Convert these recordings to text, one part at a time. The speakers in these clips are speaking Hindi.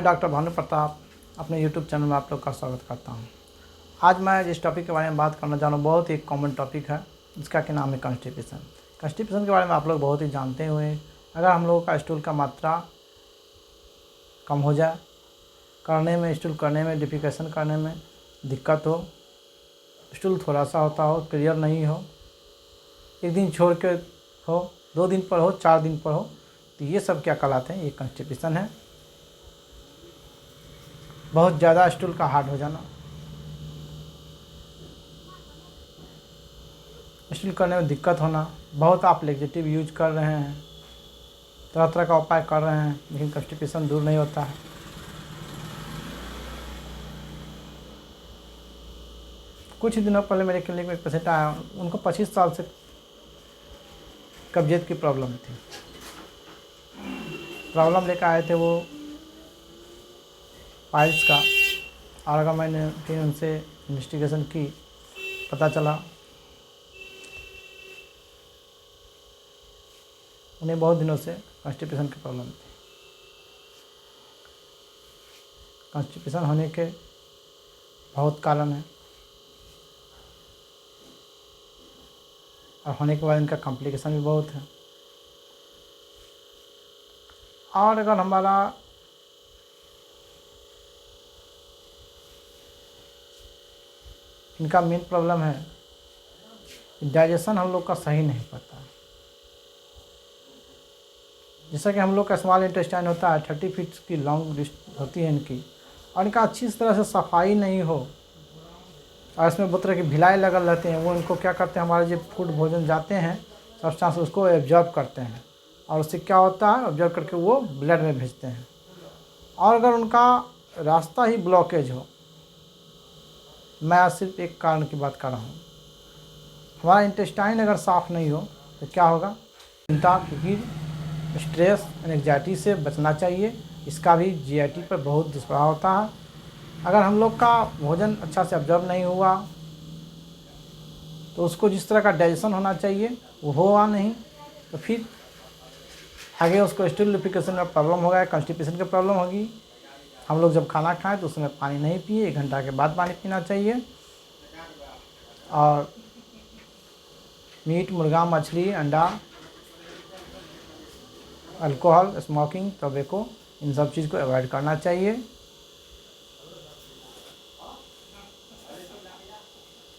डॉक्टर भानु प्रताप अपने यूट्यूब चैनल में आप लोग का स्वागत करता हूं। आज मैं जिस टॉपिक के बारे में बात करना चाह रहा हूँ बहुत ही कॉमन टॉपिक है, जिसका कि नाम है कॉन्स्टिपेशन। कॉन्स्टिपेशन के बारे में आप लोग बहुत ही जानते हुए, अगर हम लोगों का स्टूल का मात्रा कम हो जाए, स्टूल करने में डिफिकेशन करने में दिक्कत हो, स्टूल थोड़ा सा होता हो, क्लियर नहीं हो, एक दिन छोड़ के हो, 2 दिन पर हो, 4 दिन पर हो, तो ये सब क्या कहलाते हैं? ये कॉन्स्टिपेशन है। बहुत ज़्यादा स्टूल का हार्ड हो जाना, स्टूल करने में दिक्कत होना, बहुत आप लेक्सेटिव यूज कर रहे हैं, तरह तरह का उपाय कर रहे हैं, लेकिन कॉन्स्टिपेशन दूर नहीं होता है। कुछ दिनों पहले मेरे क्लिनिक में एक पेशेंट आया, उनको 25 साल से कब्जियत की प्रॉब्लम थी। प्रॉब्लम लेकर आए थे वो पाइल्स का, और अगर मैंने फिर उनसे इन्वेस्टिगेशन की, पता चला उन्हें बहुत दिनों से कॉन्स्टिपेशन की प्रॉब्लम थी। कॉन्स्टिपेशन होने के बहुत कारण हैं, और होने के बाद इनका कॉम्प्लिकेशन भी बहुत है। और अगर हमारा इनका मेन प्रॉब्लम है डाइजेशन हम लोग का सही नहीं पड़ता। जैसा कि हम लोग का स्मॉल इंटेस्टाइन होता है, 30 फीट की लॉन्ग लिस्ट होती है इनकी, और इनका अच्छी तरह से सफाई नहीं हो, और इसमें बहुत तरह की भिलाई लगल रहते हैं। वो इनको क्या करते हैं, हमारे जो फूड भोजन जाते हैं सब्सटेंस उसको एब्जॉर्ब करते हैं, और उससे क्या होता है, एब्जॉर्ब करके वो ब्लड में भेजते हैं। और अगर उनका रास्ता ही ब्लॉकेज हो, मैं आज सिर्फ एक कारण की बात कर रहा हूँ, हमारा इंटेस्टाइन अगर साफ़ नहीं हो तो क्या होगा? चिंता, फिक्र, स्ट्रेस, एंग्जाइटी से बचना चाहिए। इसका भी जीआईटी पर बहुत दुष्प्रभाव होता है। अगर हम लोग का भोजन अच्छा से ऑब्जर्व नहीं हुआ तो उसको जिस तरह का डाइजेशन होना चाहिए वो हुआ नहीं, तो फिर आगे उसको स्टूलिफिकेशन में प्रॉब्लम होगा, कॉन्स्टिपेशन की प्रॉब्लम होगी। हम लोग जब खाना खाएं तो उसमें पानी नहीं पिए, 1 घंटा के बाद पानी पीना चाहिए। और मीट, मुर्गा, मछली, अंडा, अल्कोहल, स्मोकिंग, टोबैको, इन सब चीज़ को अवॉइड करना चाहिए।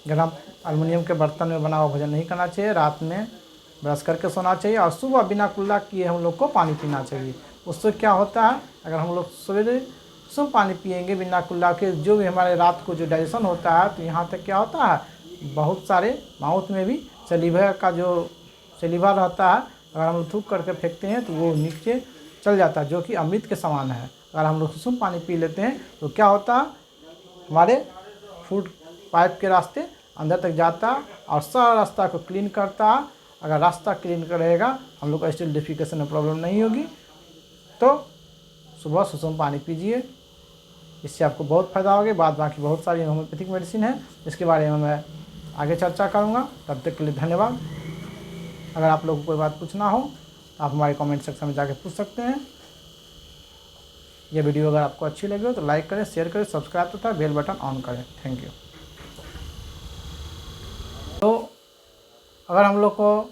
गरम एल्युमिनियम के बर्तन में बना हुआ भोजन नहीं करना चाहिए। रात में ब्रश करके सोना चाहिए, और सुबह बिना कुल्ला किए हम लोग को पानी पीना चाहिए। उससे क्या होता है, अगर हम लोग सवेरे सुबह पानी पिएंगे बिना कुल्ला के, जो भी हमारे रात को जो डाइजेशन होता है, तो यहाँ तक क्या होता है, बहुत सारे माउथ में भी सलीवा का जो सलीवा रहता है, अगर हम लोग थूक करके फेंकते हैं तो वो नीचे चल जाता है, जो कि अमृत के समान है। अगर हम लोग सुसुम पानी पी लेते हैं तो क्या होता है, हमारे फूड पाइप के रास्ते अंदर तक जाता है और सारा रास्ता को क्लीन करता है। अगर रास्ता क्लीन रहेगा, हम लोग को स्टूल डिफिकेशन में प्रॉब्लम नहीं होगी। तो सुबह सुसुम पानी पीजिए, इससे आपको बहुत फ़ायदा होगा। बाकी बहुत सारी होम्योपैथिक मेडिसिन है, इसके बारे में मैं आगे चर्चा करूँगा। तब तक के लिए धन्यवाद। अगर आप लोगों को कोई बात पूछना हो तो आप हमारे कमेंट सेक्शन में जाकर पूछ सकते हैं। यह वीडियो अगर आपको अच्छी लगी हो तो लाइक करें, शेयर करें, सब्सक्राइब तथा बेल बटन ऑन करें। Thank you. तो अगर हम लोग को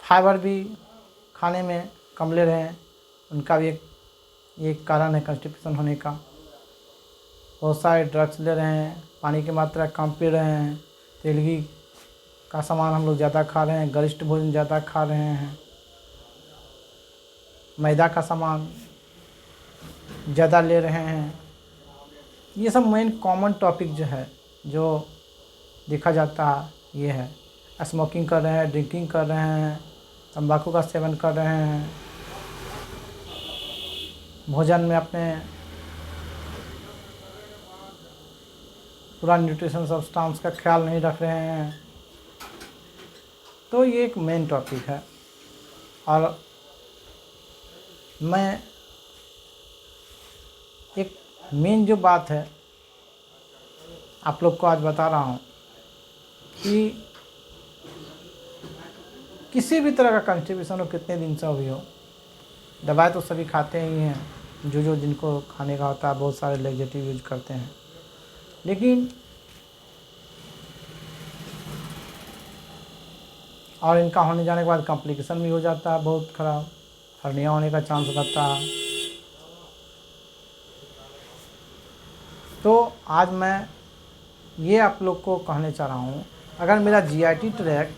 फाइबर भी खाने में कम ले रहे हैं, उनका भी एक कारण है कॉन्स्टिपेशन होने का। बहुत सारे ड्रग्स ले रहे हैं, पानी की मात्रा कम पी रहे हैं, तेलगी का सामान हम लोग ज़्यादा खा रहे हैं, गरिष्ठ भोजन ज़्यादा खा रहे हैं, मैदा का सामान ज़्यादा ले रहे हैं। ये सब मेन कॉमन टॉपिक जो है, जो देखा जाता है, ये है। स्मोकिंग कर रहे हैं, ड्रिंकिंग कर रहे हैं, तंबाकू का सेवन कर रहे हैं, भोजन में अपने पूरा न्यूट्रिशन सब्सटेंस का ख्याल नहीं रख रहे हैं। तो ये एक मेन टॉपिक है, और मैं एक मेन जो बात है आप लोग को आज बता रहा हूँ कि किसी भी तरह का कॉन्स्टिपेशन हो, कितने दिन से भी हो, दवाई तो सभी खाते ही हैं, जो जिनको खाने का होता है, बहुत सारे लेग्जेटिव यूज करते हैं, लेकिन और इनका होने जाने के बाद कॉम्प्लिकेशन भी हो जाता है बहुत ख़राब, हर्निया होने का चांस रहता है। तो आज मैं ये आप लोग को कहने चाह रहा हूँ, अगर मेरा जीआईटी ट्रैक्ट,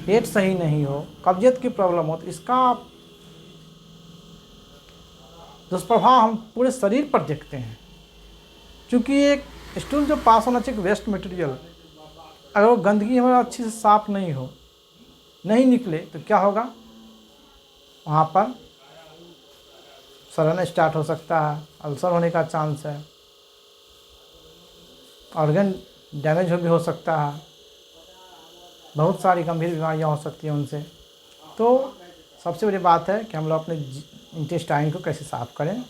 पेट सही नहीं हो, कब्जियत की प्रॉब्लम हो, तो इसका दुष्प्रभाव हम पूरे शरीर पर देखते हैं। क्योंकि एक स्टूल जो पास होना चाहिए वेस्ट मटेरियल, अगर वो गंदगी हमारा अच्छी से साफ नहीं हो, नहीं निकले, तो क्या होगा, वहाँ पर सड़न स्टार्ट हो सकता है, अल्सर होने का चांस है, ऑर्गन डैमेज भी हो सकता है, बहुत सारी गंभीर बीमारियाँ हो सकती हैं उनसे। तो सबसे बड़ी बात है कि हम लोग अपने इंटेस्टाइन को कैसे साफ़ करें।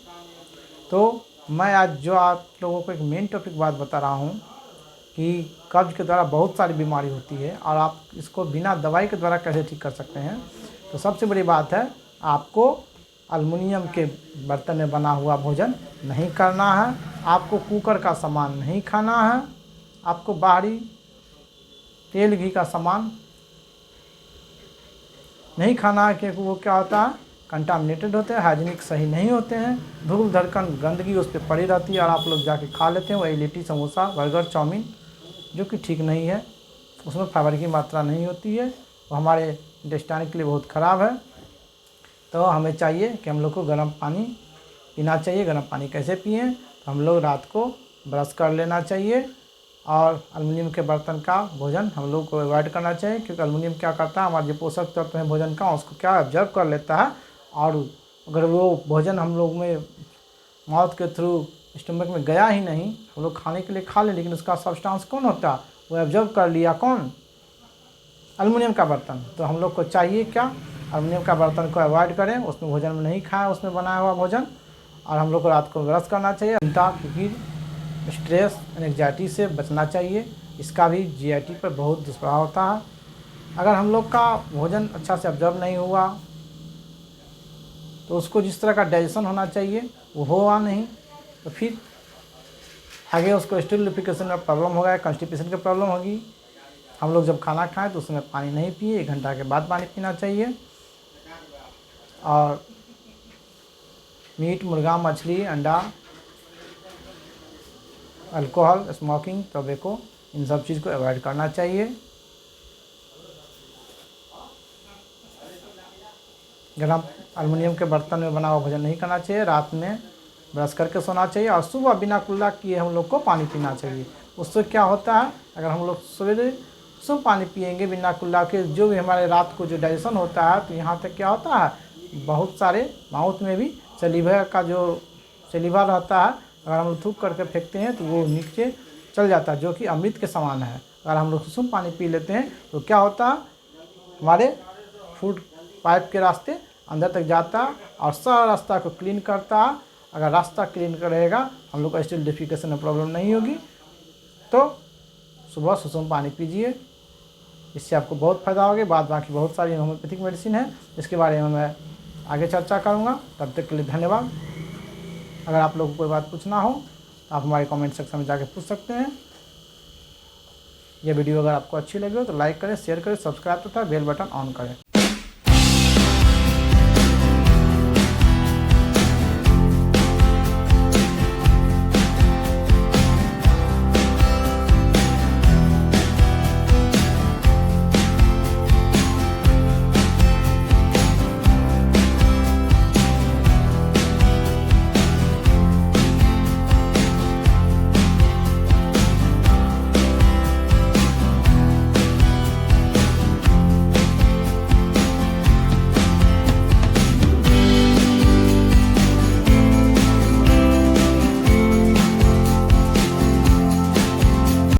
तो मैं आज जो आप लोगों को एक मेन टॉपिक बात बता रहा हूँ कि कब्ज के द्वारा बहुत सारी बीमारी होती है और आप इसको बिना दवाई के द्वारा कैसे ठीक कर सकते हैं। तो सबसे बड़ी बात है, आपको एल्युमिनियम के बर्तन में बना हुआ भोजन नहीं करना है, आपको कुकर का सामान नहीं खाना है, आपको बाहरी तेल घी का सामान नहीं खाना है, क्योंकि वो क्या होता है, कंटामिनेटेड होते हैं, हाइजीनिक सही नहीं होते हैं, धूल धड़कन गंदगी उस पर पड़ी रहती है और आप लोग जाके खा लेते हैं वही लिट्टी समोसा बर्गर चाउमीन, जो कि ठीक नहीं है, उसमें फाइबर की मात्रा नहीं होती है, वो हमारे इंटेस्टाइन के लिए बहुत ख़राब है। तो हमें चाहिए कि हम लोग को गर्म पानी पीना चाहिए। गर्म पानी कैसे पिएं, तो हम लोग रात को ब्रश कर लेना चाहिए और एल्युमिनियम के बर्तन का भोजन हम लोग को अवॉइड करना चाहिए, क्योंकि एल्युमिनियम क्या करता है, हमारे जो पोषक तत्व हैं भोजन का, उसको क्या ऑब्जर्व कर लेता है, और अगर वो भोजन हम लोग में माउथ के थ्रू स्टमक में गया ही नहीं, हम लोग खाने के लिए खा लें, लेकिन उसका सब्सटेंस कौन होता है, वो ऑब्जर्व कर लिया कौन, एल्युमिनियम का बर्तन। तो हम लोग को चाहिए क्या, एल्युमिनियम का बर्तन को अवॉइड करें, उसमें भोजन में नहीं खाएं, उसमें बनाया हुआ भोजन। और हम लोग को रात को ब्रश करना चाहिए। चिंता, क्योंकि स्ट्रेस एंग्जाइटी से बचना चाहिए, इसका भी जीआईटी पर बहुत दुष्प्रभाव होता है। अगर हम लोग का भोजन अच्छा से ऑब्जर्व नहीं हुआ, तो उसको जिस तरह का डाइजेशन होना चाहिए वो हुआ नहीं, तो फिर आगे उसको स्टूलिफिकेशन में प्रॉब्लम होगा, कॉन्स्टिपेशन की प्रॉब्लम होगी। हम लोग जब खाना खाएं तो उसमें पानी नहीं पिए, 1 घंटा के बाद पानी पीना चाहिए। और मीट, मुर्गा, मछली, अंडा, अल्कोहल, स्मोकिंग, टोबैको, इन सब चीज़ को अवॉइड करना चाहिए। गरम एल्युमिनियम के बर्तन में बना हुआ भोजन नहीं करना चाहिए। रात में ब्रश करके सोना चाहिए और सुबह बिना कुल्ला किए हम लोग को पानी पीना चाहिए। उससे क्या होता है, अगर हम लोग सवेरे सुबह पानी पिएंगे बिना कुल्ला के, जो भी हमारे रात को जो डाइजेशन होता है, तो यहाँ तक क्या होता है, बहुत सारे माउथ में भी सलीवा का जो सलीवा रहता है, अगर हम लोग थूक करके फेंकते हैं तो वो नीचे चल जाता है, जो कि अमृत के समान है। अगर हम लोग सुसुम पानी पी लेते हैं तो क्या होता है, हमारे फूड पाइप के रास्ते अंदर तक जाता है और सारा रास्ता को क्लीन करता है। अगर रास्ता क्लीन रहेगा, हम लोग को स्टील डिफिकेशन में प्रॉब्लम नहीं होगी। तो सुबह सुसुम पानी पीजिए, इससे आपको बहुत फ़ायदा होगा। बाकी बहुत सारी होम्योपैथिक मेडिसिन है, इसके बारे में मैं आगे चर्चा करूँगा। तब तक के लिए धन्यवाद। अगर आप लोगों को कोई बात पूछना हो तो आप हमारे कमेंट सेक्शन में जाके पूछ सकते हैं। यह वीडियो अगर आपको अच्छी लगी हो तो लाइक करें, शेयर करें, सब्सक्राइब तथा बेल बटन ऑन करें।